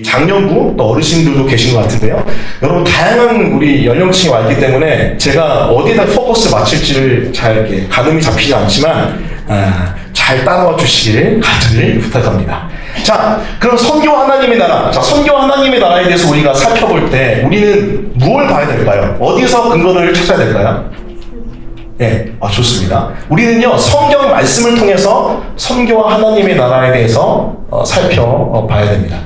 장년부 또 어르신들도 계신 것 같은데요. 여러분 다양한 우리 연령층이 와 있기 때문에 제가 어디에다 포커스 맞출지를 잘 이렇게 가늠이 잡히지 않지만 잘 따라와 주시길 간절히 부탁합니다. 자, 그럼 선교와 하나님의 나라. 자, 선교와 하나님의 나라에 대해서 우리가 살펴볼 때 우리는 무엇을 봐야 될까요? 어디서 근거를 찾아야 될까요? 네, 좋습니다. 우리는요, 성경 말씀을 통해서 선교와 하나님의 나라에 대해서 살펴봐야 됩니다.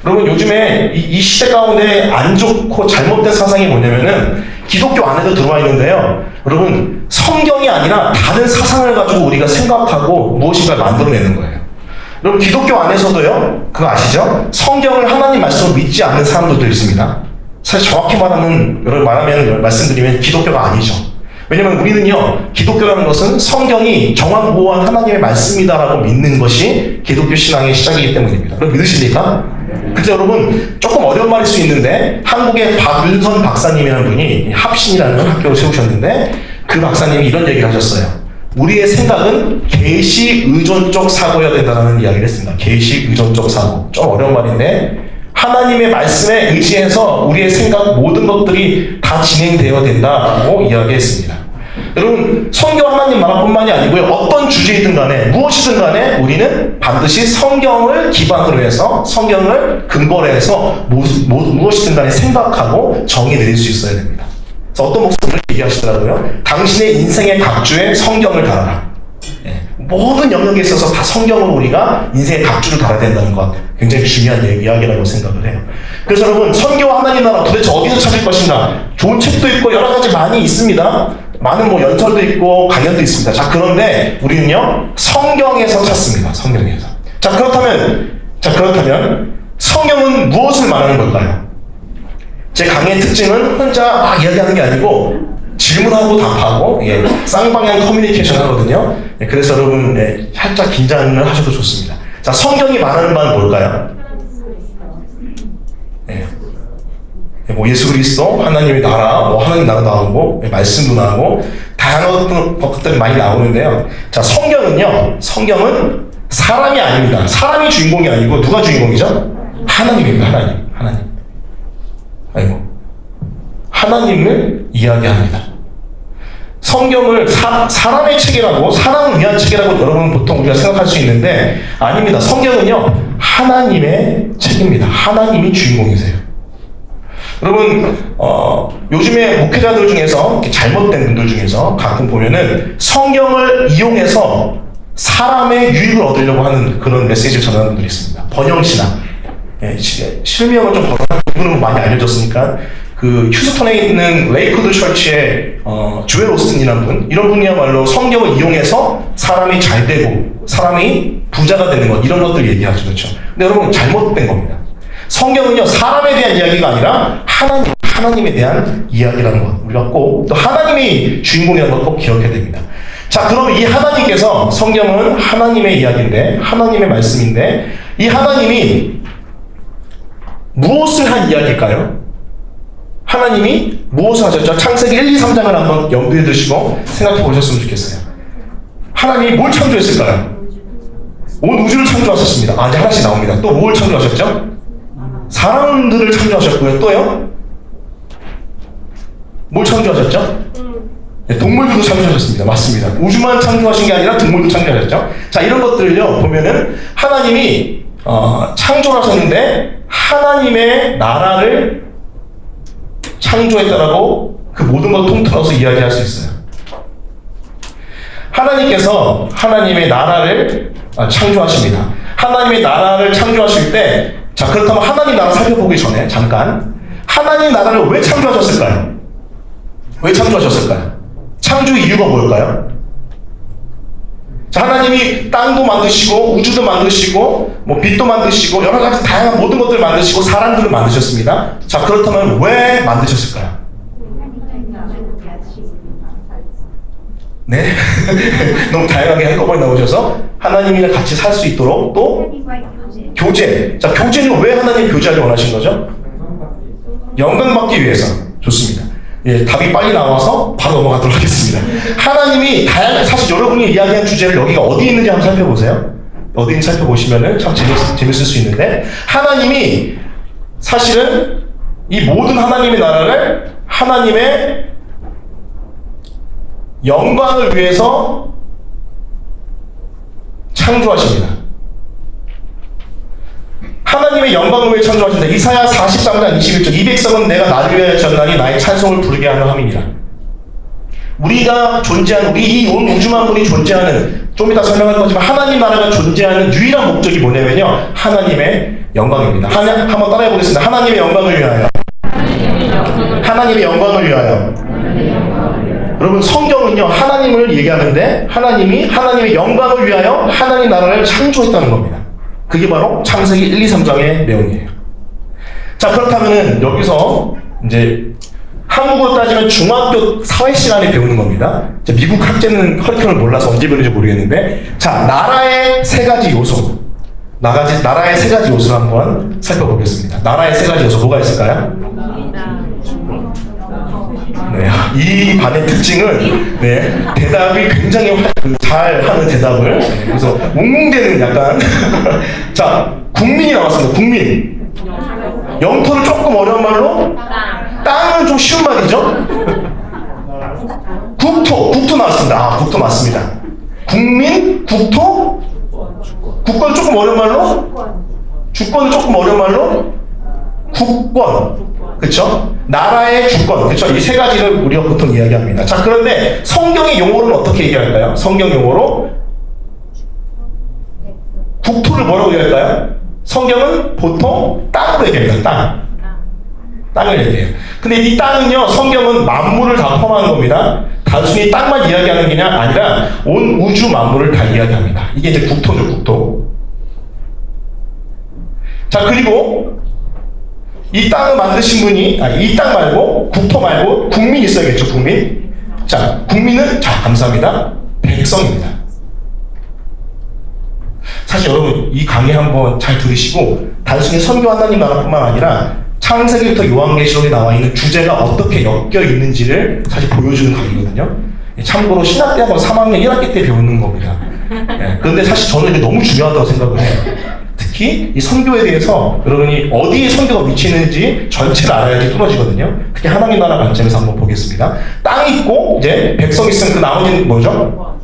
여러분, 요즘에 이 시대 가운데 안 좋고 잘못된 사상이 뭐냐면은 기독교 안에도 들어와 있는데요. 여러분, 성경이 아니라 다른 사상을 가지고 우리가 생각하고 무엇인가 만들어내는 거예요. 여러분, 기독교 안에서도요, 그거 아시죠? 성경을 하나님 말씀으로 믿지 않는 사람들도 있습니다. 사실 정확히 말씀드리면 기독교가 아니죠. 왜냐면 우리는요, 기독교라는 것은 성경이 정확무한 하나님의 말씀이다라고 믿는 것이 기독교 신앙의 시작이기 때문입니다. 그럼 믿으십니까? 그래서 여러분, 조금 어려운 말일 수 있는데 한국의 박윤선 박사님이라는 분이 합신이라는 학교를 세우셨는데 그 박사님이 이런 얘기를 하셨어요. 우리의 생각은 계시 의존적 사고여야 된다는 이야기를 했습니다. 계시 의존적 사고. 좀 어려운 말인데 하나님의 말씀에 의지해서 우리의 생각 모든 것들이 다 진행되어야 된다고 이야기했습니다. 여러분, 선교 하나님 나라뿐만이 아니고요, 어떤 주제이든 간에 무엇이든 간에 우리는 반드시 성경을 기반으로 해서 성경을 근거로 해서 무엇이든 간에 생각하고 정의 내릴 수 있어야 됩니다. 그래서 어떤 목사님을 얘기하시더라고요. 당신의 인생의 각주에 성경을 달아라. 모든 영역에 있어서 다 성경으로 우리가 인생의 각주를 달아야 된다는 것, 굉장히 중요한 이야기라고 생각을 해요. 그래서 여러분, 선교와 하나님 나라 도대체 어디서 찾을 것인가? 좋은 책도 있고 여러 가지 많이 있습니다. 많은 연설도 있고 강연도 있습니다. 자, 그런데 우리는요, 성경에서 찾습니다. 성경에서. 자, 그렇다면 성경은 무엇을 말하는 걸까요? 제 강의의 특징은 혼자 막 이야기하는 게 아니고 질문하고 답하고 쌍방향 커뮤니케이션 하거든요. 그래서 여러분 살짝 긴장을 하셔도 좋습니다. 자, 성경이 말하는 바는 뭘까요? 예수 그리스도, 하나님의 나라, 하나님 나라 나오고 말씀도 나오고 다양한 것들이 많이 나오는데요. 자, 성경은 사람이 아닙니다. 사람이 주인공이 아니고 누가 주인공이죠? 하나님입니다. 하나님을 이야기합니다. 성경을 사람의 책이라고, 사람을 위한 책이라고 여러분 보통 우리가 생각할 수 있는데 아닙니다. 성경은요, 하나님의 책입니다. 하나님이 주인공이세요. 여러분, 요즘에 목회자들 중에서, 잘못된 분들 중에서 가끔 보면은 성경을 이용해서 사람의 유익을 얻으려고 하는 그런 메시지를 전하는 분들이 있습니다. 번영신앙. 실명을 좀 번역한 부분은 많이 알려졌으니까, 그 휴스턴에 있는 레이코드 철치의 조엘 오스틴이라는 분, 이런 분이야말로 성경을 이용해서 사람이 잘 되고 사람이 부자가 되는 것, 이런 것들 얘기하죠. 그렇죠? 근데 여러분, 잘못된 겁니다. 성경은요, 사람에 대한 이야기가 아니라 하나님에 대한 이야기라는 것, 우리가 꼭 또 하나님이 주인공이라는 걸 꼭 기억해야 됩니다. 자, 그럼 이 하나님께서, 성경은 하나님의 이야기인데, 하나님의 말씀인데, 이 하나님이 무엇을 한 이야기일까요? 하나님이 무엇을 하셨죠? 창세기 1, 2, 3장을 한번 염두에 두시고 생각해 보셨으면 좋겠어요. 하나님이 뭘 창조했을까요? 온 우주를 창조하셨습니다. 이제 하나씩 나옵니다. 또 뭘 창조하셨죠? 사람들을 창조하셨고요. 또요? 뭘 창조하셨죠? 동물들도 창조하셨습니다. 맞습니다. 우주만 창조하신 게 아니라 동물도 창조하셨죠? 자, 이런 것들을요, 보면은 하나님이 창조를 하셨는데 하나님의 나라를 창조했다라고 그 모든 걸 통틀어서 이야기할 수 있어요. 하나님께서 하나님의 나라를 창조하십니다. 하나님의 나라를 창조하실 때, 자, 그렇다면 하나님 나라 살펴보기 전에 잠깐, 하나님 나라를 왜 창조하셨을까요? 왜 창조하셨을까요? 창조 이유가 뭘까요? 자, 하나님이 땅도 만드시고 우주도 만드시고 빛도 만드시고 여러 가지 다양한 모든 것들을 만드시고 사람들을 만드셨습니다. 자, 그렇다면 왜 만드셨을까요? 네? 너무 다양하게 한꺼번에 나오셔서 하나님이랑 같이 살 수 있도록 또 교제. 자, 교제는 왜 하나님 교제하기 원하신 거죠? 영광받기 위해서. 좋습니다. 답이 빨리 나와서 바로 넘어가도록 하겠습니다. 하나님이 사실 여러분이 이야기한 주제를 여기가 어디 있는지 한번 살펴보세요. 어딘지 살펴보시면은 참 재밌을 수 있는데, 하나님이 사실은 이 모든 하나님의 나라를 하나님의 영광을 위해서 창조하십니다. 하나님의 영광을 위해 창조하신다. 이사야 43장 21절. 이 백성은 내가 나를 위하여 지었나니 나의 찬송을 부르게 하려 함이니라. 우리가 존재하는, 우리 이 온 우주 만물이 존재하는, 좀 이따 설명할 거지만 하나님 나라가 존재하는 유일한 목적이 뭐냐면요, 하나님의 영광입니다. 한번 따라해 보겠습니다. 하나님의 영광을 위하여. 하나님의 영광을 위하여. 여러분, 성경은요 하나님을 얘기하는데 하나님이 하나님의 영광을 위하여 하나님 나라를 창조했다는 겁니다. 그게 바로 창세기 1, 2, 3장의 내용이에요. 자, 그렇다면은 여기서 이제 한국으로 따지면 중학교 사회 시간에 배우는 겁니다. 미국 학제는 커리큘럼을 몰라서 언제 배우는지 모르겠는데, 자, 나라의 세 가지 요소. 나라의 세 가지 요소를 한번 살펴보겠습니다. 나라의 세 가지 요소 뭐가 있을까요? 네, 이 반의 특징은 대답이 굉장히 잘 하는 대답을, 그래서 웅웅대는 약간 자, 국민이 나왔습니다. 국민. 영토를 조금 어려운 말로 땅은 좀 쉬운 말이죠. 국토 나왔습니다. 아, 국토 맞습니다. 국민, 국토, 국권 조금 어려운 말로, 주권은 조금 어려운 말로 국권. 그렇죠? 나라의 주권. 그렇죠? 이 세 가지를 우리가 보통 이야기합니다. 자, 그런데 성경의 용어로는 어떻게 얘기할까요? 성경 용어로 국토를 뭐라고 얘기할까요? 성경은 보통 땅으로 얘기합니다. 땅을 얘기해요. 근데 이 땅은요, 성경은 만물을 다 포함하는 겁니다. 단순히 땅만 이야기하는 게 아니라 온 우주 만물을 다 이야기합니다. 이게 이제 국토죠, 국토. 자, 그리고 이 땅을 만드신 분이, 이 땅 말고, 국토 말고, 국민이 있어야겠죠, 국민. 자, 국민은, 자, 감사합니다. 백성입니다. 사실 여러분, 이 강의 한번 잘 들으시고, 단순히 선교 하나님 나라뿐만 아니라, 창세기부터 요한계시록에 나와 있는 주제가 어떻게 엮여 있는지를 사실 보여주는 강의거든요. 참고로 신학대학원 3학년 1학기 때 배우는 겁니다. 그런데 사실 저는 이게 너무 중요하다고 생각을 해요. 특히 이 선교에 대해서 여러분이 어디에 선교가 위치했는지 전체를 알아야지 뚫어지거든요. 특히 하나님 나라 관점에서 한번 보겠습니다. 땅이 있고 이제 백성이 있으면 그 나머지는 뭐죠?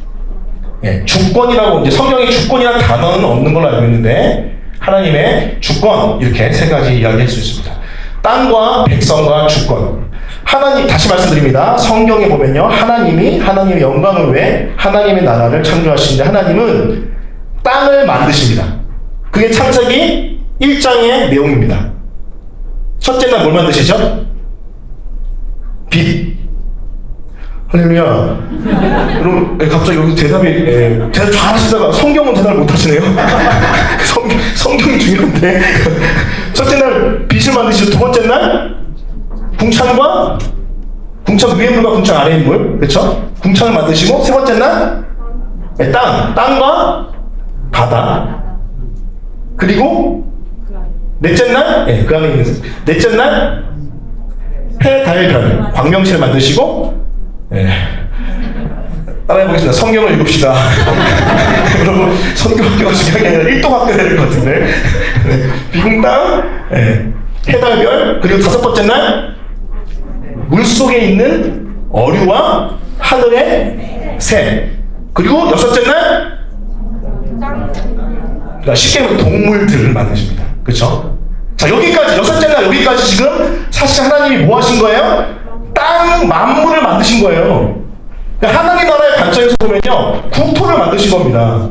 주권이라고, 이제 성경에 주권이라는 단어는 없는 걸로 알고 있는데 하나님의 주권, 이렇게 세 가지 이야기할 수 있습니다. 땅과 백성과 주권. 하나님, 다시 말씀드립니다. 성경에 보면요, 하나님이 하나님의 영광을 위해 하나님의 나라를 창조하시는데 하나님은 땅을 만드십니다. 그게 창세기 1장의 내용입니다. 첫째 날 뭘 만드시죠? 빛. 할렐루야. 여러분, 갑자기 여기 대답 잘 하시다가 성경은 대답을 못 하시네요. 성경이 중요한데. 첫째 날 빛을 만드시죠. 두 번째 날 궁창과, 궁창 위에 물과 궁창 아래에 물, 그렇죠? 궁창을 만드시고, 세 번째 날 땅과 바다. 그리고 넷째 날, 그 안에 있는 넷째 날 해, 달, 별, 광명신을 만드시고, 따라해보겠습니다. 성경을 읽읍시다. 여러분, 성경학교가 중요한 게 아니라 일동학교 되는 것 같은데. 비궁 땅, 해, 달, 별, 그리고 다섯 번째 날 물속에 있는 어류와 하늘의 새, 그리고 여섯째 날 쉽게 말하면 동물들을 만드십니다. 그렇죠? 자, 여기까지, 여섯째 날 여기까지 지금 사실 하나님이 뭐 하신 거예요? 땅 만물을 만드신 거예요. 그러니까 하나님 나라의 관점에서 보면요, 국토를 만드신 겁니다.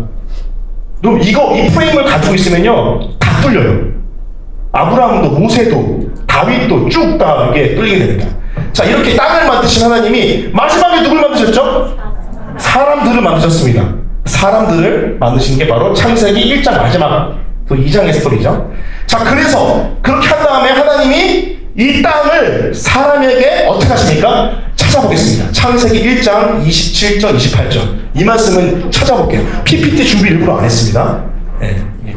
그럼 이 프레임을 가지고 있으면요, 다 뚫려요. 아브라함도, 모세도, 다윗도 쭉 다 이게 뚫리게 됩니다. 자, 이렇게 땅을 만드신 하나님이 마지막에 누굴 만드셨죠? 사람들을 만드셨습니다. 사람들을 만드신 게 바로 창세기 1장 마지막 그 2장의 스토리죠. 자, 그래서 그렇게 한 다음에 하나님이 이 땅을 사람에게 어떻게 하십니까? 찾아보겠습니다. 창세기 1장 27절 28절 이 말씀은 찾아볼게요. PPT 준비 일부러 안 했습니다.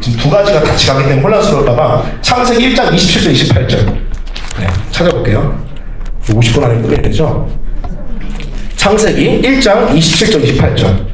지금 두 가지가 같이 가기 때문에 혼란스러울까봐 창세기 1장 27절 28절 찾아볼게요. 50분 안에 끝내야 되죠? 창세기 1장 27절 28절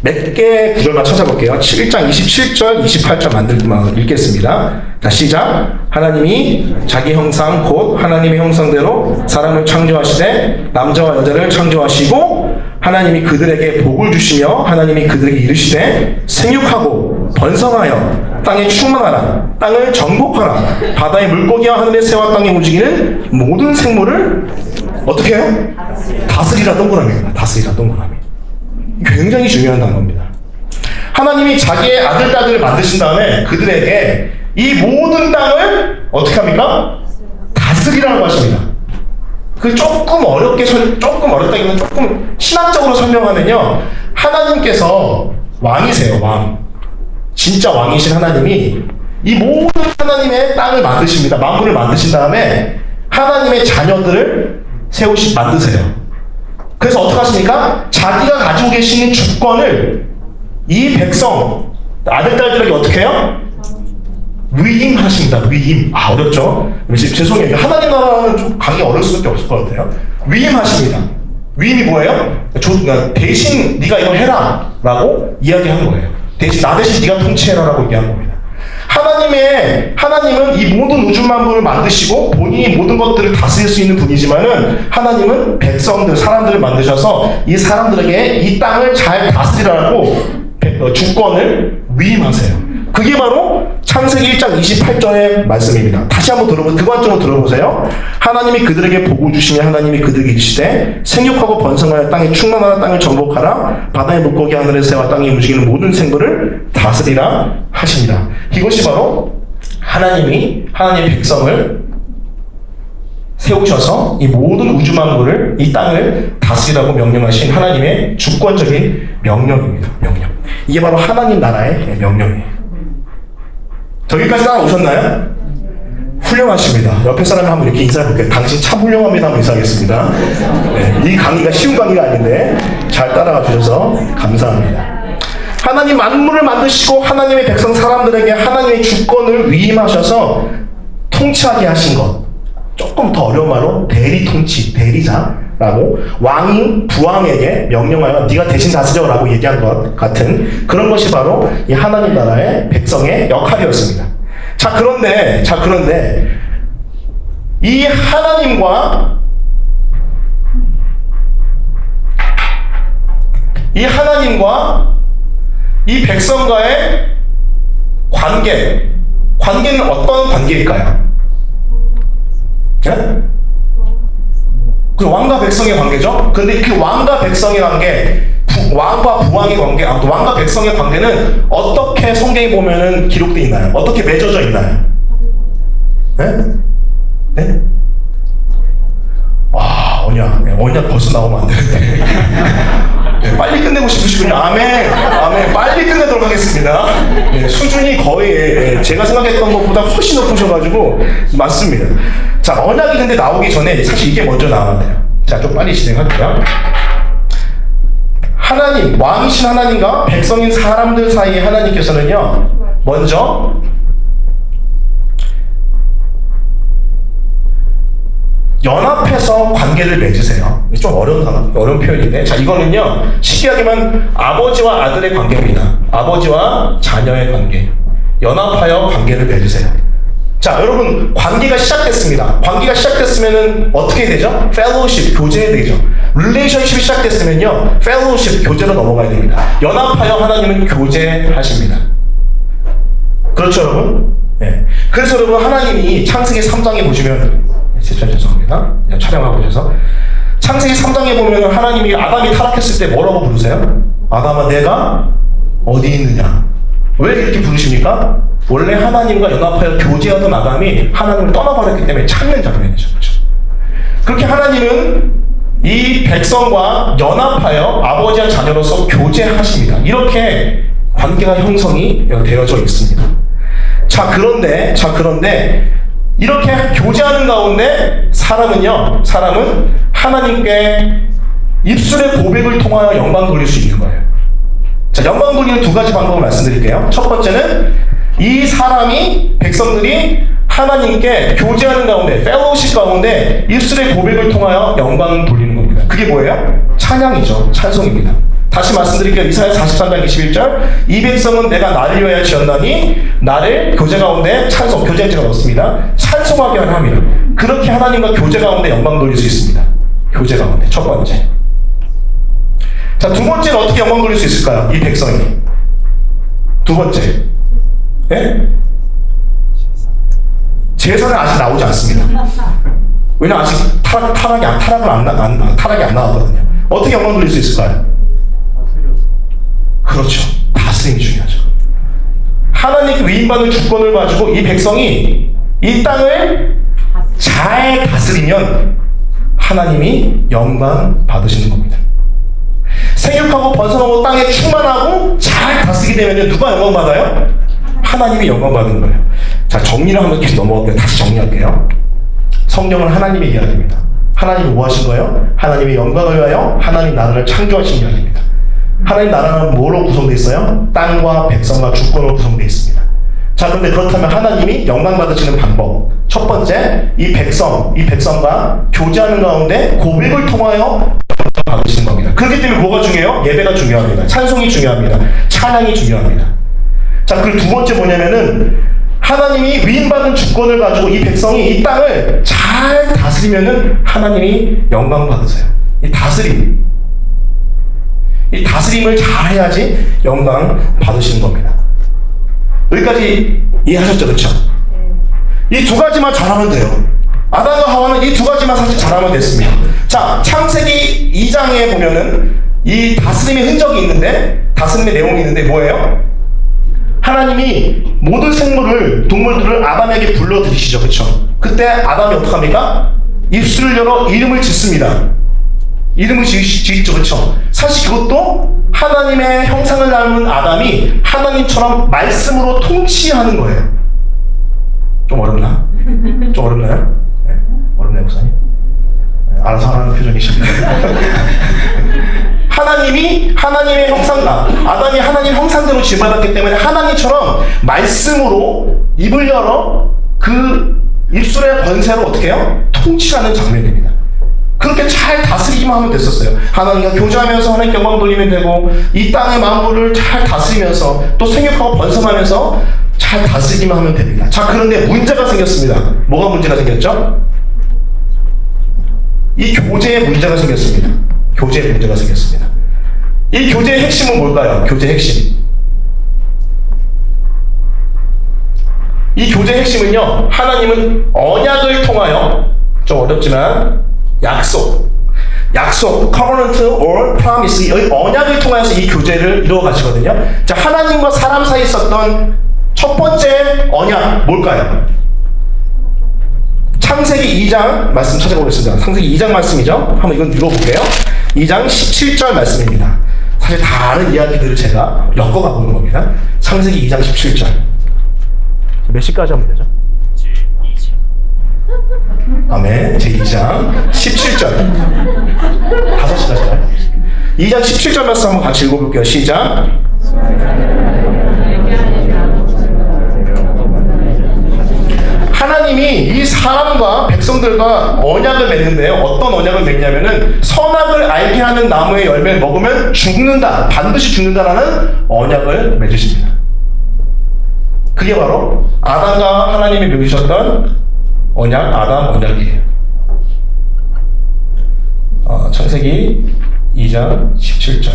몇 개 구절만 찾아볼게요. 1장 27절, 28절 읽겠습니다. 자, 시작. 하나님이 자기 형상 곧 하나님의 형상대로 사람을 창조하시되 남자와 여자를 창조하시고 하나님이 그들에게 복을 주시며 하나님이 그들에게 이르시되 생육하고 번성하여 땅에 충만하라 땅을 정복하라 바다의 물고기와 하늘의 새와 땅에 움직이는 모든 생물을 어떻게 해요? 다스리라 동그라미입니다. 다스리라 동그라미. 굉장히 중요한 단어입니다. 하나님이 자기의 아들, 딸들을 만드신 다음에 그들에게 이 모든 땅을 어떻게 합니까? 다스리라고 하십니다. 그 조금 어렵다기보다는 조금 신학적으로 설명하면요. 하나님께서 왕이세요, 왕. 진짜 왕이신 하나님이 이 모든 하나님의 땅을 만드십니다. 만물을 만드신 다음에 하나님의 자녀들을 만드세요. 그래서 어떻게 하십니까? 자기가 가지고 계시는 주권을 이 백성, 아들, 딸들에게 어떻게 해요? 위임하십니다. 위임. 어렵죠? 죄송해요. 하나님 나라는 좀 강의 어려울 수밖에 없을 것 같아요. 위임하십니다. 위임이 뭐예요? 그러니까 대신 네가 이거 해라 라고 이야기한 거예요. 나 대신 네가 통치해라 라고 얘기한 겁니다. 하나님은 이 모든 우주 만물을 만드시고 본인이 모든 것들을 다스릴 수 있는 분이지만은 하나님은 백성들, 사람들을 만드셔서 이 사람들에게 이 땅을 잘 다스리라고 주권을 위임하세요. 그게 바로 창세기 1장 28절의 말씀입니다. 다시 한번 그 관점으로 들어보세요. 하나님이 그들에게 복을 주시며 하나님이 그들에게 이르시되 생육하고 번성하여 땅에 충만하라 땅을 정복하라 바다의 물고기 하늘의 새와 땅에 움직이는 모든 생물을 다스리라 하십니다. 이것이 바로 하나님의 백성을 세우셔서 이 모든 우주 만물을 이 땅을 다스리라고 명령하신 하나님의 주권적인 명령입니다. 명령. 이게 바로 하나님 나라의 명령이에요. 저기까지 따라오셨나요? 훌륭하십니다. 옆에 사람을 한번 이렇게 인사해볼게요. 당신 참 훌륭합니다. 한번 인사하겠습니다. 네, 이 강의가 쉬운 강의가 아닌데 잘 따라가 주셔서 감사합니다. 하나님 만물을 만드시고 하나님의 백성 사람들에게 하나님의 주권을 위임하셔서 통치하게 하신 것. 조금 더 어려운 말로 대리 통치, 대리자라고 왕이 부왕에게 명령하여 네가 대신 다스려라고 얘기한 것 같은 그런 것이 바로 이 하나님 나라의 백성의 역할이었습니다. 자, 그런데 이 하나님과 이 백성과의 관계는 어떤 관계일까요? 네? 그 왕과 백성의 관계죠? 근데 그 왕과 백성의 관계, 왕과 부왕의 관계, 왕과 백성의 관계는 어떻게 성경에 보면은 기록되어 있나요? 어떻게 맺어져 있나요? 네? 네? 언약 벌써 나오면 안 되는데. 네, 빨리 끝내고 싶으시군요. 아멘. 빨리 끝내도록 하겠습니다. 네, 수준이 거의 제가 생각했던 것보다 훨씬 높으셔가지고 맞습니다. 자, 언약이 근데 나오기 전에 사실 이게 먼저 나와야 돼요. 자, 좀 빨리 진행할게요. 하나님, 왕이신 하나님과 백성인 사람들 사이에 하나님께서는요, 먼저 연합해서 관계를 맺으세요. 좀 어려운 표현인데, 자, 이거는요, 쉽게 하기만 아버지와 아들의 관계입니다. 아버지와 자녀의 관계. 연합하여 관계를 맺으세요. 자, 여러분, 관계가 시작됐습니다. 관계가 시작됐으면은 어떻게 되죠? fellowship, 교제 되죠. relationship이 시작됐으면요, fellowship, 교제로 넘어가야 됩니다. 연합하여 하나님은 교제하십니다. 그렇죠, 여러분? 네. 그래서 여러분, 하나님이 창세기 3장에 보시면, 죄송합니다. 촬영하고 계셔서. 창세기 3장에 보면 하나님이 아담이 타락했을 때 뭐라고 부르세요? 아담아, 내가 어디 있느냐? 왜 이렇게 부르십니까? 원래 하나님과 연합하여 교제하던 아담이 하나님을 떠나버렸기 때문에 찾는 장면이죠. 그렇게 하나님은 이 백성과 연합하여 아버지와 자녀로서 교제하십니다. 이렇게 관계가 형성이 되어져 있습니다. 자, 그런데 이렇게 교제하는 가운데 사람은 하나님께 입술의 고백을 통하여 영광 돌릴 수 있는 거예요. 자, 영광 돌리는 두 가지 방법을 말씀드릴게요. 첫 번째는 이 백성들이 하나님께 교제하는 가운데, 펠로우십 가운데 입술의 고백을 통하여 영광 돌리는 겁니다. 그게 뭐예요? 찬양이죠. 찬송입니다. 다시 말씀드릴게요. 이사야 43장 21절. 이 백성은 내가 나를 위하여 지었나니 나를 교제 가운데 찬송, 교제행지가 넣습니다. 찬송하게 하려 함이라. 그렇게 하나님과 교제 가운데 영광 돌릴 수 있습니다. 교제 가운데. 첫 번째. 자, 두 번째는 어떻게 영광 돌릴 수 있을까요? 이 백성이. 두 번째. 예? 제사는 아직 나오지 않습니다. 왜냐면 아직 타락이 안 나왔거든요. 어떻게 영광 돌릴 수 있을까요? 그렇죠. 다스림이 중요하죠. 하나님께 위임받은 주권을 가지고 이 백성이 이 땅을 잘 다스리면 하나님이 영광 받으시는 겁니다. 생육하고 번성하고 땅에 충만하고 잘 다스리게 되면 누가 영광 받아요? 하나님이 영광 받는 거예요. 자, 정리를 한번 계속 넘어갈게요. 다시 정리할게요. 성경은 하나님의 이야기입니다. 하나님이 뭐 하신 거예요? 하나님의 영광을 위하여 하나님 나라를 창조하신 이야기입니다. 하나님 나라는 뭐로 구성되어 있어요? 땅과 백성과 주권으로 구성되어 있습니다. 자, 그런데 그렇다면 하나님이 영광 받으시는 방법. 첫 번째, 이 백성과 교제하는 가운데 고백을 통하여 받으시는 겁니다. 그렇기 때문에 뭐가 중요해요? 예배가 중요합니다. 찬송이 중요합니다. 찬양이 중요합니다. 자, 그리고 두 번째 뭐냐면은 하나님이 위임받은 주권을 가지고 이 백성이 이 땅을 잘 다스리면은 하나님이 영광 받으세요. 이 다스림을 잘 해야지 영광 받으시는 겁니다. 여기까지 이해하셨죠? 그렇죠? 이 두 가지만 잘하면 돼요. 아담과 하와는 이 두 가지만 사실 잘하면 됐습니다. 자, 창세기 2장에 보면은 이 다스림의 흔적이 있는데, 다스림의 내용이 있는데 뭐예요? 하나님이 모든 생물을, 동물들을 아담에게 불러들이시죠. 그렇죠? 그때 아담이 어떡합니까? 입술을 열어 이름을 짓습니다. 이름을 지었죠. 그렇죠? 사실 그것도 하나님의 형상을 닮은 아담이 하나님처럼 말씀으로 통치하는 거예요. 좀 어렵나? 좀 어렵나요? 네. 어렵나요, 목사님? 네. 알아서 하라는 표정이십니다. 하나님이 하나님의 형상과 아담이 하나님 형상대로 지음받았기 때문에 하나님처럼 말씀으로 입을 열어 그 입술의 권세로 어떻게 해요? 통치하는 장면입니다. 그렇게 잘 다스리기만 하면 됐었어요. 하나님과 교제하면서 하나님께 영광 돌리면 되고, 이 땅의 만물을 잘 다스리면서 또 생육하고 번성하면서 잘 다스리기만 하면 됩니다. 자, 그런데 문제가 생겼습니다. 뭐가 문제가 생겼죠? 이 교제에 문제가 생겼습니다. 교제에 문제가 생겼습니다. 이 교제의 핵심은 뭘까요? 교제의 핵심. 이 교제의 핵심은요, 하나님은 언약을 통하여, 좀 어렵지만 약속, covenant or promise, 이 언약을 통해서 이 교제를 이루어 가시거든요. 자, 하나님과 사람 사이에 있었던 첫 번째 언약 뭘까요? 창세기 2장 말씀 찾아보겠습니다. 창세기 2장 말씀이죠. 한번 이건 읽어볼게요. 2장 17절 말씀입니다. 사실 다른 이야기들을 제가 엮어가 보는 겁니다. 창세기 2장 17절. 몇 시까지 하면 되죠? 아멘. 제2장 17절. 5시까지요. 2장 17절 말씀 한번 같이 읽어볼게요. 시작. 하나님이 이 사람과 백성들과 언약을 맺는데요. 어떤 언약을 맺냐면은 선악을 알게 하는 나무의 열매를 먹으면 죽는다, 반드시 죽는다라는 언약을 맺으십니다. 그게 바로 아담과 하나님이 맺으셨던 언약, 아담 언약이에요. 창세기 2장 17절.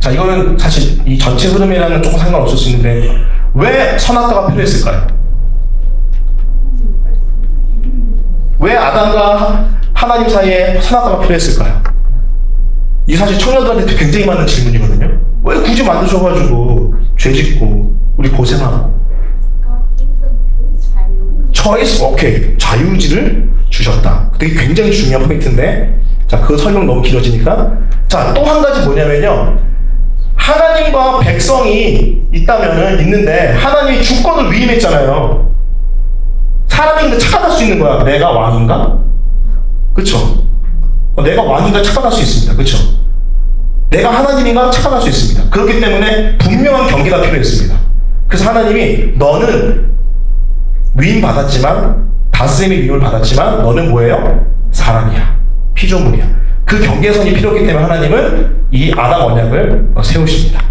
자, 이거는 사실 이 전체 흐름이랑은 조금 상관없을 수 있는데 왜 선악과가 필요했을까요? 왜 아담과 하나님 사이에 선악과가 필요했을까요? 이 사실 청년들한테 굉장히 많은 질문이거든요. 왜 굳이 만드셔가지고 죄짓고 우리 고생하고. choice, 오케이. 자유의지를 주셨다. 되게 굉장히 중요한 포인트인데, 자, 그 설명 너무 길어지니까. 자, 또 한 가지 뭐냐면요. 하나님과 백성이 있는데, 하나님이 주권을 위임했잖아요. 사람이 근데 착각할 수 있는 거야. 내가 왕인가? 그쵸? 내가 왕인가 착각할 수 있습니다. 그쵸? 내가 하나님인가 착각할 수 있습니다. 그렇기 때문에 분명한 경계가 필요했습니다. 그래서 하나님이 너는 위임받았지만, 다스림의 위임을 받았지만 너는 뭐예요? 사람이야. 피조물이야. 그 경계선이 필요했기 때문에 하나님은 이 아담 언약을 세우십니다.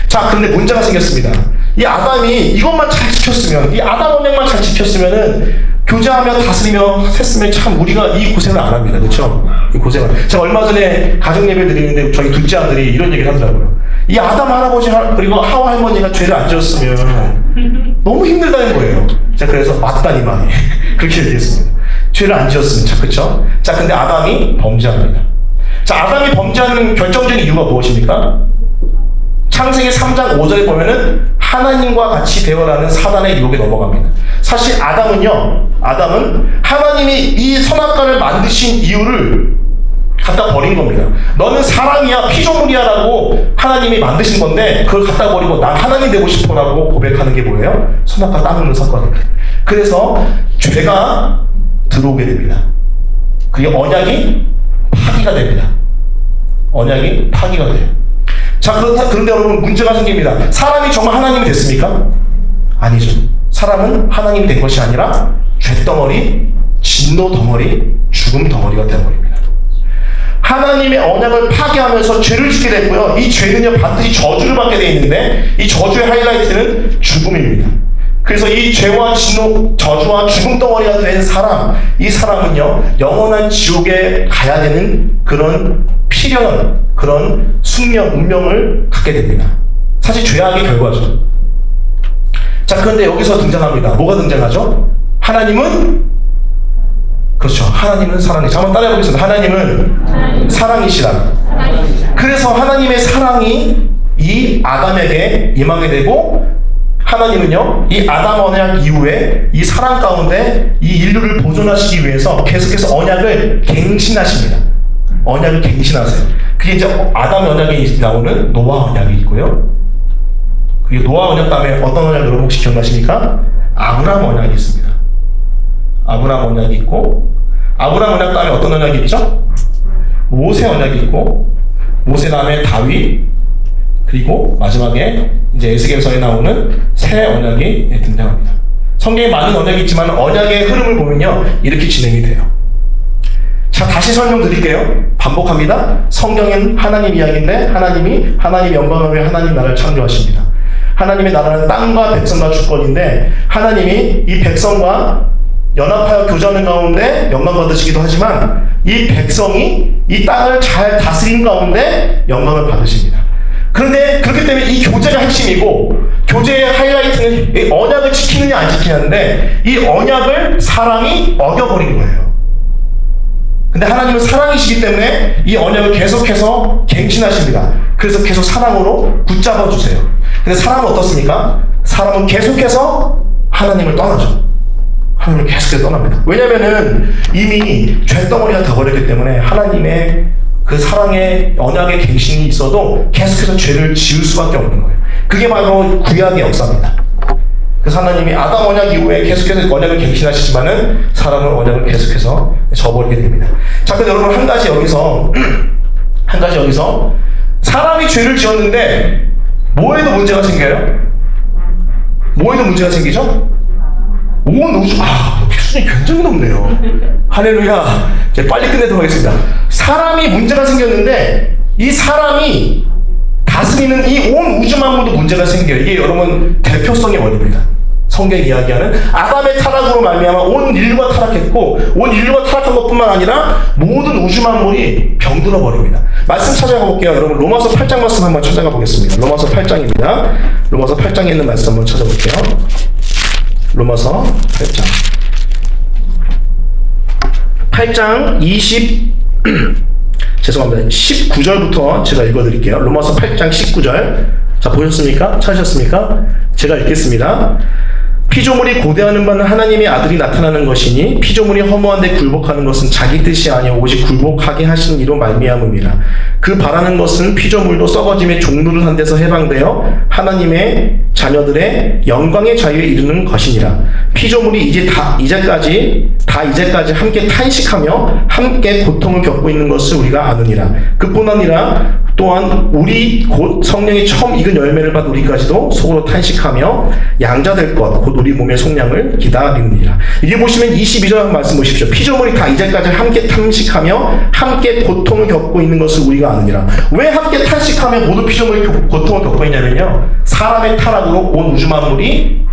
자, 그런데 문제가 생겼습니다. 이 아담이 이것만 잘 지켰으면, 이 아담 언약만 잘 지켰으면은 교제하며 다스리며 했으면 참 우리가 이 고생을 안 합니다. 그렇죠? 이 고생을. 제가 얼마 전에 가정 예배 드리는데 저희 둘째 아들이 이런 얘기를 하더라고요. 이 아담 할아버지 그리고 하와 할머니가 죄를 안 지었으면 너무 힘들다는 거예요. 자, 그래서 맞다니 말이 그렇게 얘기했습니다. 죄를 안 지었으면. 자, 그렇죠? 자, 근데 아담이 범죄합니다. 자, 아담이 범죄하는 결정적인 이유가 무엇입니까? 창세기 3장 5절에 보면은 하나님과 같이 대화하는 사단의 유혹에 넘어갑니다. 사실 아담은 하나님이 이 선악과를 만드신 이유를 갖다 버린 겁니다. 너는 사람이야, 피조물이야 라고 하나님이 만드신 건데 그걸 갖다 버리고 난 하나님 되고 싶어 라고 고백하는 게 뭐예요? 선악과 따먹는 사건입니다. 그래서 죄가 들어오게 됩니다. 그게 언약이 파기가 됩니다. 언약이 파기가 돼요. 자, 그런데 여러분 문제가 생깁니다. 사람이 정말 하나님이 됐습니까? 아니죠. 사람은 하나님이 된 것이 아니라 죄덩어리, 진노 덩어리, 죽음 덩어리가 되어버립니다. 하나님의 언약을 파괴하면서 죄를 짓게 됐고요. 이 죄는요 반드시 저주를 받게 되어 있는데 이 저주의 하이라이트는 죽음입니다. 그래서 이 죄와 진노, 저주와 죽음 덩어리가 된 사람, 이 사람은요 영원한 지옥에 가야 되는 그런 필연, 그런 숙명, 운명을 갖게 됩니다. 사실 죄악의 결과죠. 자, 그런데 여기서 등장합니다. 뭐가 등장하죠? 하나님은, 그렇죠. 하나님은 사랑이시다. 한번 따라해 보겠습니다. 하나님은 사랑이시다. 그래서 하나님의 사랑이 이 아담에게 임하게 되고, 하나님은요 이 아담 언약 이후에 이 사랑 가운데 이 인류를 보존하시기 위해서 계속해서 언약을 갱신하십니다. 언약을 갱신하세요. 그게 이제 아담 언약이 나오는 노아 언약이 있고요. 그리고 노아 언약 다음에 어떤 언약 여러분 혹시 기억나십니까? 아브라함 언약이 있습니다. 아브라함 언약이 있고, 아브라함 언약 다음에 어떤 언약이 있죠? 모세 언약이 있고, 모세 다음에 다윗, 그리고 마지막에 이제 에스겔서에 나오는 새 언약이 등장합니다. 성경에 많은 언약이 있지만 언약의 흐름을 보면요 이렇게 진행이 돼요. 자, 다시 설명드릴게요. 반복합니다. 성경은 하나님 이야기인데 하나님 영광을 위해 하나님 나라를 창조하십니다. 하나님의 나라는 땅과 백성과 주권인데 하나님이 이 백성과 연합하여 교제하는 가운데 영광 받으시기도 하지만 이 백성이 이 땅을 잘 다스리는 가운데 영광을 받으십니다. 그런데 그렇기 때문에 이 교제가 핵심이고 교제의 하이라이트는 이 언약을 지키느냐 안 지키느냐인데 이 언약을 사람이 어겨버린 거예요. 근데 하나님은 사랑이시기 때문에 이 언약을 계속해서 갱신하십니다. 그래서 계속 사랑으로 붙잡아 주세요. 근데 사람은 어떻습니까? 사람은 계속해서 하나님을 떠나죠. 하나님을 계속해서 떠납니다. 왜냐면은 이미 죄덩어리가 되어버렸기 때문에 하나님의 그 사랑의 언약의 갱신이 있어도 계속해서 죄를 지을 수밖에 없는 거예요. 그게 바로 구약의 역사입니다. 그래서 하나님이 아담 언약 이후에 계속해서 언약을 갱신하시지만은 사람은 언약을 계속해서 저버리게 됩니다. 자, 근데 여러분 한 가지 여기서 사람이 죄를 지었는데 뭐에도 문제가 생겨요? 뭐에도 문제가 생기죠? 온 우주, 수준이 굉장히 높네요. 할렐루야. 이제 빨리 끝내도록 하겠습니다. 사람이 문제가 생겼는데 이 사람이 다스리는 이 온 우주 만물도 문제가 생겨요. 이게 여러분 대표성의 원리입니다. 성경이 이야기하는 아담의 타락으로 말미암아 온 인류가 타락했고 온 인류가 타락한 것뿐만 아니라 모든 우주 만물이 병들어 버립니다. 말씀 찾아가 볼게요. 여러분 로마서 8장 말씀 한번 찾아가 보겠습니다. 로마서 8장입니다. 로마서 8장에 있는 말씀 한번 찾아볼게요. 로마서 8장 19절부터 제가 읽어드릴게요. 로마서 8장 19절. 자, 보셨습니까? 찾으셨습니까? 제가 읽겠습니다. 피조물이 고대하는 바는 하나님의 아들이 나타나는 것이니 피조물이 허무한데 굴복하는 것은 자기 뜻이 아니오 오직 굴복하게 하신 이로 말미암음이라. 그 바라는 것은 피조물도 썩어짐의 종로를 한 데서 해방되어 하나님의 자녀들의 영광의 자유에 이르는 것이니라. 피조물이 이제까지 함께 탄식하며 함께 고통을 겪고 있는 것을 우리가 아느니라. 그뿐 아니라 또한 우리 곧 성령이 처음 익은 열매를 받은 우리까지도 속으로 탄식하며 양자될 것 곧 우리 몸의 속량을 기다립니다. 이게 보시면 22절 말씀 보십시오. 피조물이 다 이제까지 함께 탄식하며 함께 고통을 겪고 있는 것을 우리가 아느니라. 왜 함께 탄식하며 모든 피조물이 고통을 겪고 있냐면요, 사람의 타락으로 온 우주 만물이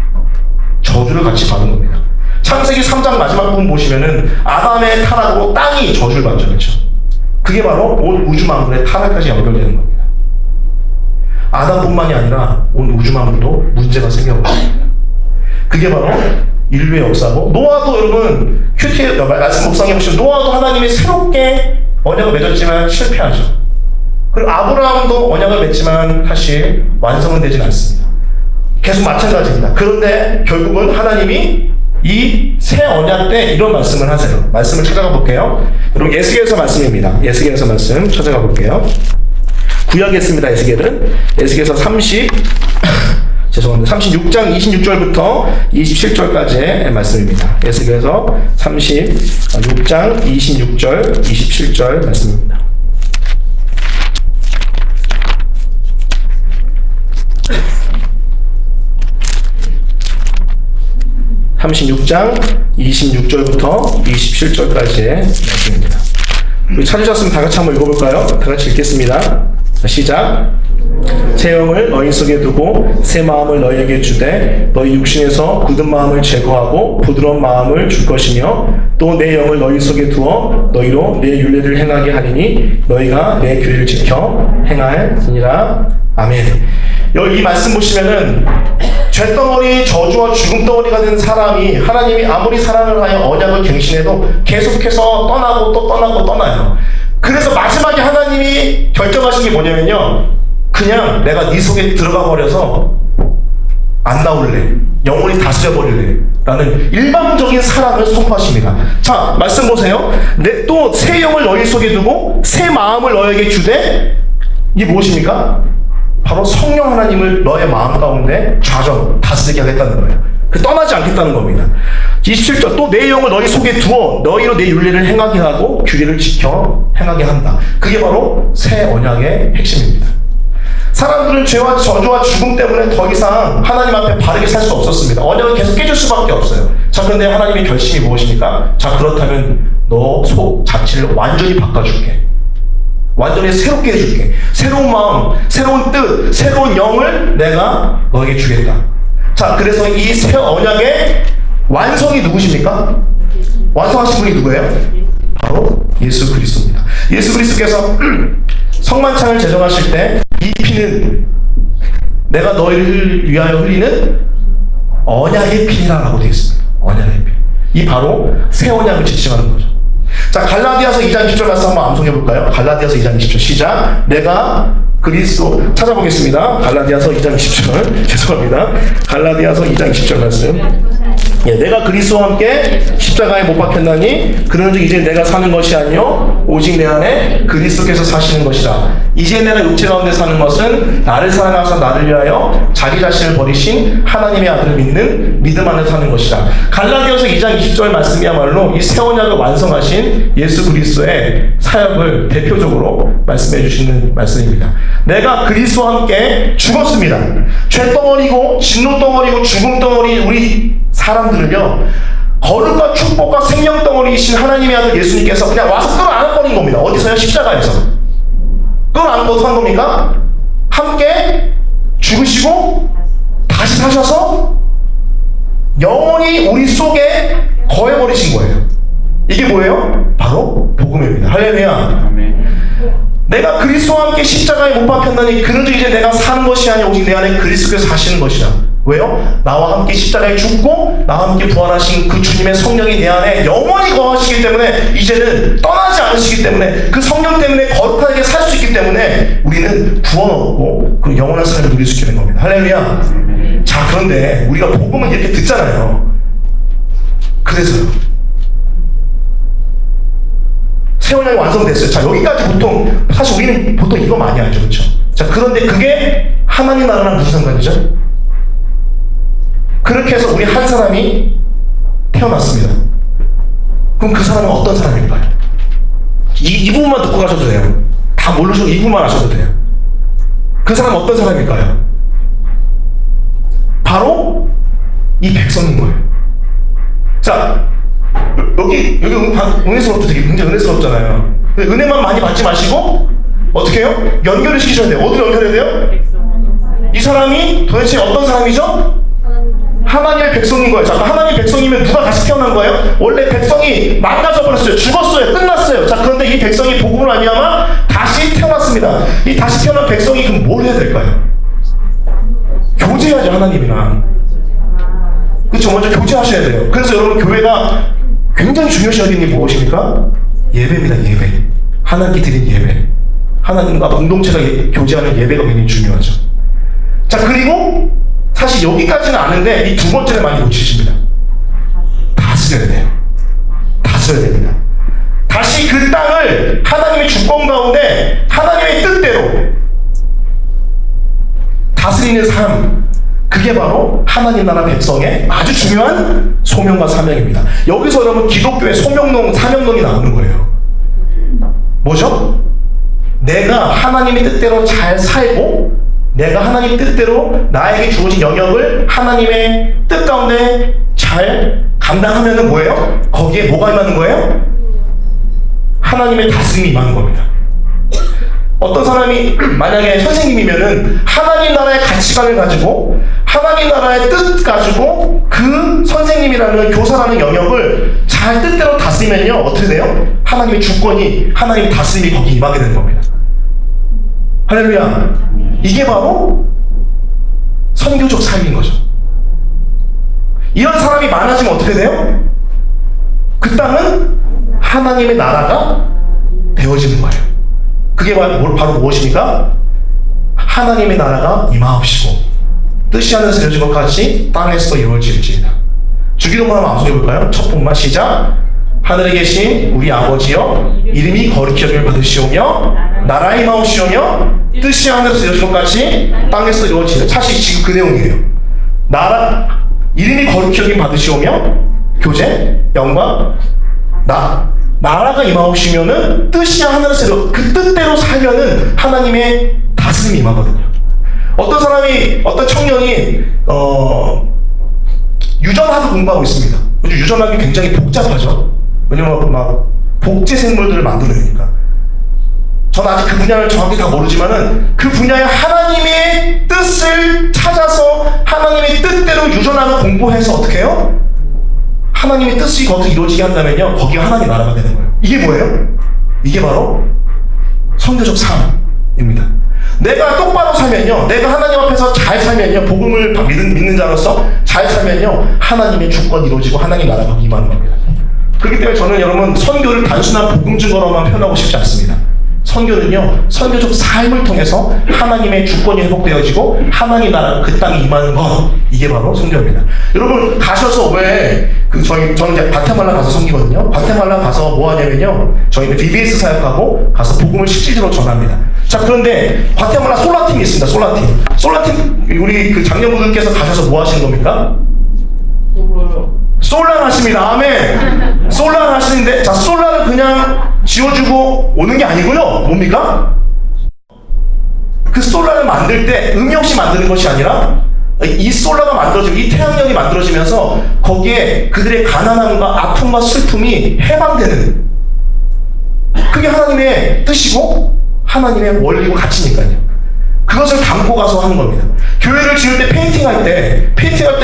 저주를 같이 받은 겁니다. 창세기 3장 마지막 부분 보시면은 아담의 타락으로 땅이 저주를 받죠. 그렇죠? 그게 바로 온 우주 만물의 타락까지 연결되는 겁니다. 아담뿐만이 아니라 온 우주 만물도 문제가 생겨버립니다. 그게 바로 인류의 역사고, 노아도 여러분 큐티 말씀 묵상해 보시면 노아도 하나님이 새롭게 언약을 맺었지만 실패하죠. 그리고 아브라함도 언약을 맺지만 사실 완성은 되진 않습니다. 계속 마찬가지입니다. 그런데 결국은 하나님이 이 새 언약 때 이런 말씀을 하세요. 말씀을 찾아가 볼게요. 여러분 에스겔서 말씀입니다. 에스겔서 말씀 찾아가 볼게요. 구약에 있습니다. 에스겔서 36장 26절부터 27절까지의 말씀입니다. 에스겔서 36장 26절 27절 말씀입니다. 36장 26절부터 27절까지의 말씀입니다. 우리 찾으셨으면 다 같이 한번 읽어볼까요? 다 같이 읽겠습니다. 자, 시작. 새 영을 너희 속에 두고 새 마음을 너희에게 주되 너희 육신에서 굳은 마음을 제거하고 부드러운 마음을 줄 것이며 또 내 영을 너희 속에 두어 너희로 내 율례를 행하게 하리니 너희가 내 규례를 지켜 행할지니라. 아멘. 여기 이 말씀 보시면은 죄덩어리, 저주와 죽음 덩어리가 된 사람이 하나님이 아무리 사랑을 하여 언약을 갱신해도 계속해서 떠나고 또 떠나고 떠나요. 그래서 마지막에 하나님이 결정하신 게 뭐냐면요, 그냥 내가 네 속에 들어가 버려서 안 나올래, 영원히 다스려 버릴래 라는 일방적인 사랑을 선포하십니다. 자, 말씀 보세요. 또 새 영을 너희 속에 두고 새 마음을 너에게 주되, 이게 무엇입니까? 바로 성령 하나님을 너의 마음 가운데 좌전, 다스리게 하겠다는 거예요. 떠나지 않겠다는 겁니다. 27절, 또 내 영을 너희 속에 두어 너희로 내 율례를 행하게 하고 규례를 지켜 행하게 한다. 그게 바로 새 언약의 핵심입니다. 사람들은 죄와 저주와 죽음 때문에 더 이상 하나님 앞에 바르게 살 수 없었습니다. 언약을 계속 깨질 수밖에 없어요. 자, 그런데 하나님의 결심이 무엇입니까? 자, 그렇다면 너 속 자체를 완전히 바꿔줄게. 완전히 새롭게 해줄게. 새로운 마음, 새로운 뜻, 새로운 영을 내가 너에게 주겠다. 자, 그래서 이 새 언약의 완성이 누구십니까? 완성하신 분이 누구예요? 바로 예수 그리스도입니다. 예수 그리스도께서 성만찬을 제정하실 때 이 피는 내가 너희를 위하여 흘리는 언약의 피라고 되어 있습니다. 언약의 피. 이 바로 새 언약을 지칭하는 거죠. 자, 갈라디아서 2장 10절 말씀 한번 암송해 볼까요? 갈라디아서 2장 20절 시작. 내가 그리스도 찾아보겠습니다. 갈라디아서 2장 20절 죄송합니다. 갈라디아서 2장 20절 말씀. 예, 내가 그리스도와 함께 십자가에 못 박혔나니 그런즉 이제 내가 사는 것이 아니요 오직 내 안에 그리스도께서 사시는 것이라. 이제 내가 육체 가운데 사는 것은 나를 사랑하사 나를 위하여 자기 자신을 버리신 하나님의 아들을 믿는 믿음 안에 사는 것이라. 갈라디아서 2장 20절 말씀이야말로 이 새 언약을 완성하신 예수 그리스도의 사역을 대표적으로 말씀해 주시는 말씀입니다. 내가 그리스도와 함께 죽었습니다. 죄덩어리고 진노덩어리고 죽음덩어리 우리 사람들은요, 거룩과 축복과 생명덩어리이신 하나님의 아들 예수님께서 그냥 와서 끌어안아버린 겁니다. 어디서요? 십자가에서. 끌어안고 어떻게 한 겁니까? 함께 죽으시고 다시 사셔서 영원히 우리 속에 거해버리신 거예요. 이게 뭐예요? 바로 복음입니다. 할렐루야. 내가 그리스도와 함께 십자가에 못 박혔나니 그런즉 이제 내가 사는 것이 아니라 오직 내 안에 그리스도께서 사시는 것이라. 왜요? 나와 함께 십자가에 죽고 나와 함께 부활하신 그 주님의 성령이 내 안에 영원히 거하시기 때문에 이제는 떠나지 않으시기 때문에 그 성령 때문에 거룩하게 살 수 있기 때문에 우리는 구원 얻고 그 영원한 삶을 누릴 수 있게 된 겁니다. 할렐루야. 자, 그런데 우리가 복음을 이렇게 듣잖아요. 그래서요, 새 언약이 완성됐어요. 자, 여기까지 보통 사실 우리는 보통 이거 많이 알죠, 그렇죠? 자, 그런데 그게 하나님 나라랑 무슨 상관이죠? 그렇게 해서 우리 한 사람이 태어났습니다. 그럼 그 사람은 어떤 사람일까요? 이 부분만 듣고 가셔도 돼요. 다 모르셔도 이 부분만 아셔도 돼요. 그 사람 어떤 사람일까요? 바로 이 백성인 거예요. 자, 여기 은혜스럽죠. 되게 굉장히 은혜스럽잖아요. 은혜만 많이 받지 마시고 어떻게 해요? 연결을 시키셔야 돼요. 어디로 연결해야 돼요? 이 사람이 도대체 어떤 사람이죠? 하나님의 백성인 거예요. 자, 하나님의 백성이면 누가 다시 태어난 거예요? 원래 백성이 망가져버렸어요. 죽었어요. 끝났어요. 자, 그런데 이 백성이 복음을 아니하면 다시 태어났습니다. 이 다시 태어난 백성이 그럼 뭘 해야 될까요? 교제해야죠, 하나님이랑. 그렇죠. 먼저 교제하셔야 돼요. 그래서 여러분, 교회가 굉장히 중요시 여기는 게 무엇입니까? 예배입니다. 예배. 하나님께 드린 예배. 하나님과 공동체가 교제하는 예배가 굉장히 중요하죠. 자, 그리고 사실 여기까지는 아는데 이 두 번째를 많이 놓치십니다. 다스려야 돼요. 다스려야 됩니다. 다시 그 땅을 하나님의 주권 가운데 하나님의 뜻대로 다스리는 삶, 그게 바로 하나님 나라 백성의 아주 중요한 소명과 사명입니다. 여기서 여러분 기독교의 소명론, 사명론이 나오는 거예요. 뭐죠? 내가 하나님의 뜻대로 잘 살고 내가 하나님 뜻대로 나에게 주어진 영역을 하나님의 뜻 가운데 잘 감당하면 뭐예요? 거기에 뭐가 임하는 거예요? 하나님의 다스림이 임하는 겁니다. 어떤 사람이 만약에 선생님이면은 하나님 나라의 가치관을 가지고 하나님 나라의 뜻 가지고 그 선생님이라는 교사라는 영역을 잘 뜻대로 다스리면요 어떻게 돼요? 하나님의 주권이, 하나님의 다스림이 거기 임하게 되는 겁니다. 할렐루야. 이게 바로 선교적 삶인 거죠. 이런 사람이 많아지면 어떻게 돼요? 그 땅은 하나님의 나라가 되어지는 거예요. 그게 바로 무엇입니까? 하나님의 나라가 임하옵시고 뜻이 하늘에서 이루어진 것 같이 땅에서 이루어질지이다. 주기도문 한번 암송해볼까요? 첫 번만 시작. 하늘에 계신 우리 아버지여, 이름이 거룩히 여김을 받으시오며 나라의 임하옵시오며 뜻이 하늘에서 이루어진 것 같이 땅에서 이루어지는. 사실 지금 그 내용이에요. 이름이 거룩히 여김을 받으시오며 교제, 영광, 나라가 임하옵시면은 뜻이 하늘에서 그 뜻대로 살면은 하나님의 다스림이 임하거든요. 어떤 청년이 유전학을 공부하고 있습니다. 요즘 유전학이 굉장히 복잡하죠. 왜냐면 막 복제 생물들을 만들어내니까. 저는 아직 그 분야를 정확히 다 모르지만은 그 분야에 하나님의 뜻을 찾아서 하나님의 뜻대로 유전학을 공부해서 어떻게 해요? 하나님의 뜻이 거기서 이루어지게 한다면요 거기가 하나님 나라가 되는 거예요. 이게 뭐예요? 이게 바로 선교적 삶입니다. 내가 똑바로 살면요, 내가 하나님 앞에서 잘 살면요, 복음을 믿는 자로서 잘 살면요 하나님의 주권이 이루어지고 하나님 나라가 임하는 겁니다. 그렇기 때문에 저는 여러분 선교를 단순한 복음 증거로만 표현하고 싶지 않습니다. 선교는요 선교적 삶을 통해서 하나님의 주권이 회복되어지고 하나님 나라 그 땅에 임하는 것, 이게 바로 선교입니다. 여러분 가셔서 저는 이제 과테말라 가서 섬기거든요. 과테말라 가서 뭐 하냐면요, 저희는 VBS 사역하고 가서 복음을 실질적으로 전합니다. 자, 그런데 과테말라 솔라팀이 있습니다. 솔라팀 우리 그 장년분들께서 가셔서 뭐 하시는 겁니까? 솔라 하십니다. 아멘. 솔라 하시는데, 자, 솔라를 그냥 지워주고 오는 게 아니고요. 뭡니까? 그 솔라를 만들 때 의미 없이 만드는 것이 아니라 이 솔라가 만들어지고 이 태양열이 만들어지면서 거기에 그들의 가난함과 아픔과 슬픔이 해방되는, 그게 하나님의 뜻이고 하나님의 원리고 가치니까요. 그것을 담고 가서 하는 겁니다. 교회를 지을 때 페인팅할 때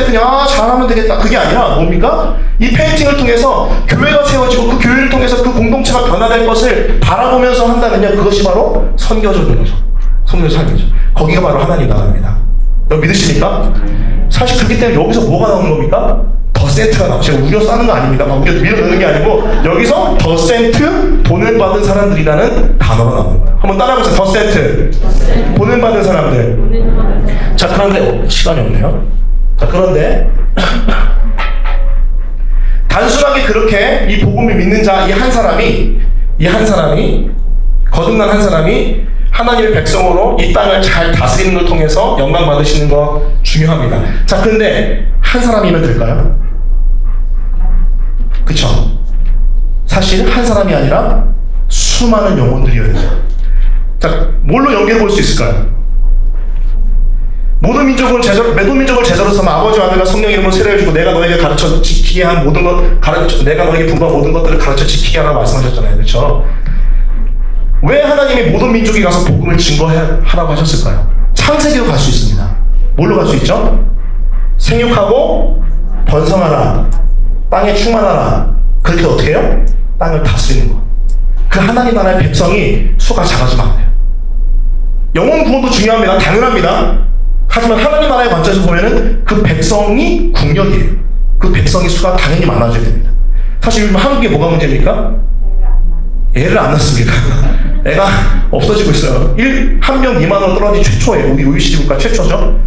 그냥 잘하면 되겠다, 그게 아니라 뭡니까? 이 페인팅을 통해서 교회가 세워지고 그 교회를 통해서 그 공동체가 변화될 것을 바라보면서 한다면요 그것이 바로 선교적인 거죠. 선교적 삶이죠. 거기가 바로 하나님 나라입니다. 여러분 믿으십니까? 사실 그렇기 때문에 여기서 뭐가 나오는 겁니까? 더 센트가 나와요. 제가 우려 싸는 거 아닙니다. 막 우려 밀어넣는 게 아니고 여기서 더 센트, 돈을 받은 사람들이라는 단어가 나오는 거예요. 한번 따라해보세요. 더 센트, 돈을 받은 사람들. 자, 그런데 시간이 없네요. 자, 그런데 단순하게 그렇게 이 복음을 믿는 자 이 한 사람이 거듭난 한 사람이 하나님의 백성으로 이 땅을 잘 다스리는 걸 통해서 영광 받으시는 거 중요합니다. 자, 그런데 한 사람이면 될까요? 그쵸? 사실 한 사람이 아니라 수많은 영혼들이어야 돼요. 자, 뭘로 연결해 볼 수 있을까요? 모든 민족을 제자로 삼아 아버지와 아들과 성령 이름으로 세례해주고 내가 너에게 가르쳐 지키게 한 모든 내가 너에게 분부한 모든 것들을 가르쳐 지키게 하라고 말씀하셨잖아요. 그렇죠? 왜 하나님이 모든 민족에 가서 복음을 증거하라고 하셨을까요? 창세기로 갈 수 있습니다. 뭘로 갈 수 있죠? 생육하고 번성하라, 땅에 충만하라. 그렇게 어떻게 해요? 땅을 다스리는 것. 그 하나님 나라의 백성이 수가 작아지면 안 돼요. 영혼 구원도 중요합니다. 당연합니다. 하지만 하나님 나라의 관점에서 보면은 그 백성이 국력이에요. 그 백성의 수가 당연히 많아져야 됩니다. 사실 요즘 한국에 뭐가 문제입니까? 애를 안 낳습니다. 애가 없어지고 있어요. 한 명 2만 원 떨어진 최초예요. 우리 OECD 국가 최초죠.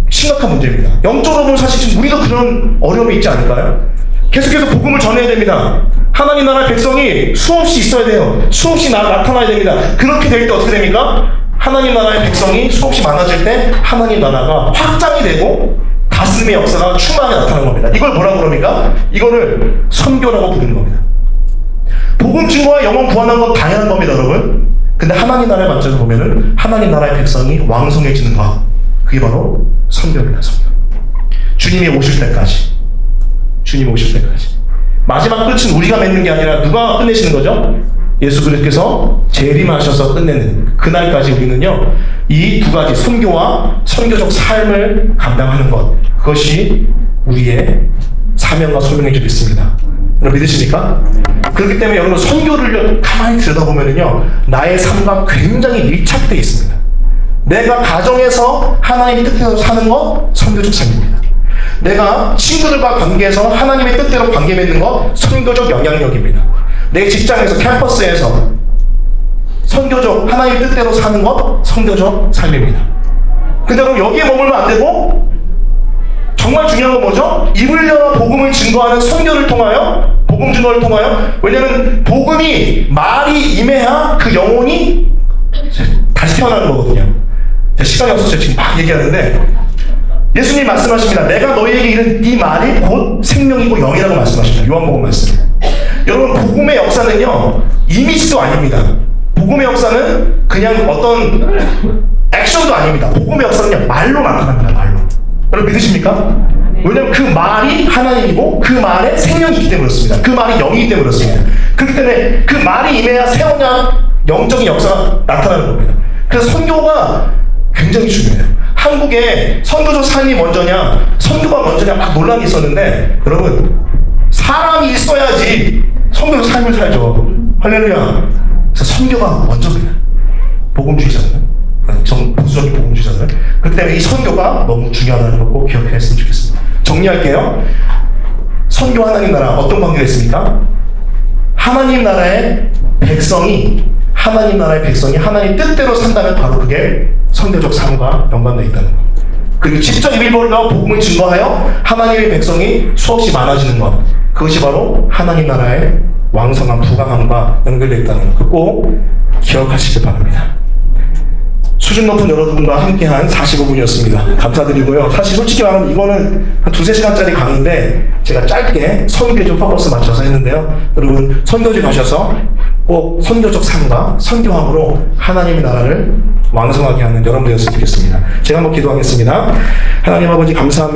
심각한 문제입니다. 영적으로 보면 사실 지금 우리도 그런 어려움이 있지 않을까요? 계속해서 복음을 전해야 됩니다. 하나님 나라의 백성이 수없이 있어야 돼요. 수없이 나타나야 됩니다. 그렇게 될 때 어떻게 됩니까? 하나님 나라의 백성이 수없이 많아질 때 하나님 나라가 확장이 되고 다스림의 역사가 충만하게 나타나는 겁니다. 이걸 뭐라고 그럽니까? 이거를 선교라고 부르는 겁니다. 복음 증거와 영혼 구원하는 건 당연한 겁니다, 여러분. 근데 하나님 나라의 관점에서 보면은 하나님 나라의 백성이 왕성해지는 것, 그게 바로 선교입니다. 선교. 주님이 오실 때까지. 주님이 오실 때까지. 마지막 끝은 우리가 맺는 게 아니라 누가 끝내시는 거죠? 예수 그리스도께서 재림하셔서 끝내는 그날까지 우리는요, 이 두 가지 선교와 선교적 삶을 감당하는 것, 그것이 우리의 사명과 소명인 줄 믿습니다. 여러분 믿으십니까? 그렇기 때문에 여러분 선교를 가만히 들여다보면요, 나의 삶과 굉장히 밀착되어 있습니다. 내가 가정에서 하나님의 뜻대로 사는 것, 선교적 삶입니다. 내가 친구들과 관계에서 하나님의 뜻대로 관계 맺는 것, 선교적 영향력입니다. 내 직장에서, 캠퍼스에서 선교적, 하나님의 뜻대로 사는 것, 선교적 삶입니다. 근데 그럼 여기에 머물면 안 되고, 정말 중요한 건 뭐죠? 입을 열어 복음을 증거하는 선교를 통하여, 복음 증거를 통하여, 왜냐하면 복음이 말이 임해야 그 영혼이 다시 태어나는 거거든요. 시간이 없어서 지금 막 얘기하는데, 예수님 말씀하십니다. 내가 너희에게 이른 이 말이 곧 생명이고 영이라고 말씀하십니다. 요한복음 말씀. 여러분, 복음의 역사는요, 이미지도 아닙니다. 복음의 역사는 그냥 어떤 액션도 아닙니다. 복음의 역사는 그냥 말로 나타납니다. 말로. 여러분 믿으십니까? 왜냐하면 그 말이 하나님이고 그 말에 생명이 있기 때문에 그렇습니다. 그 말이 영이기 때문에 그렇습니다. 그렇기 때문에 그 말이 임해야 새언약 영적인 역사가 나타나는 겁니다. 그래서 선교가 굉장히 중요해요. 한국에 선교적 삶이 먼저냐, 선교가 먼저냐 막 논란이 있었는데, 여러분, 사람이 있어야지 선교적 삶을 살죠. 할렐루야. 그래서 선교가 먼저입니다. 복음주의자들은, 보수적인 복음주의자들은. 그렇기 때문에 이 선교가 너무 중요하다는 걸 꼭 기억했으면 좋겠습니다. 정리할게요. 선교 하나님 나라 어떤 관계가 있습니까? 하나님 나라의 백성이 하나님 뜻대로 산다면 바로 그게 선교적 삶과 연관되어 있다는 것. 그리고 직접 일벌과 복음을 증거하여 하나님의 백성이 수없이 많아지는 것. 그것이 바로 하나님 나라의 왕성한 부강함과 연결되어 있다는 것. 꼭 기억하시길 바랍니다. 수준 높은 여러분과 함께한 45분이었습니다. 감사드리고요. 사실 솔직히 말하면 이거는 한 2-3시간짜리 강의인데 제가 짧게 선교에 좀 포커스 맞춰서 했는데요. 여러분 선교지 가셔서 꼭 선교적 삶과 선교함으로 하나님의 나라를 왕성하게 하는 여러분 되었으면 좋겠습니다. 제가 한번 기도하겠습니다. 하나님 아버지 감사합니다.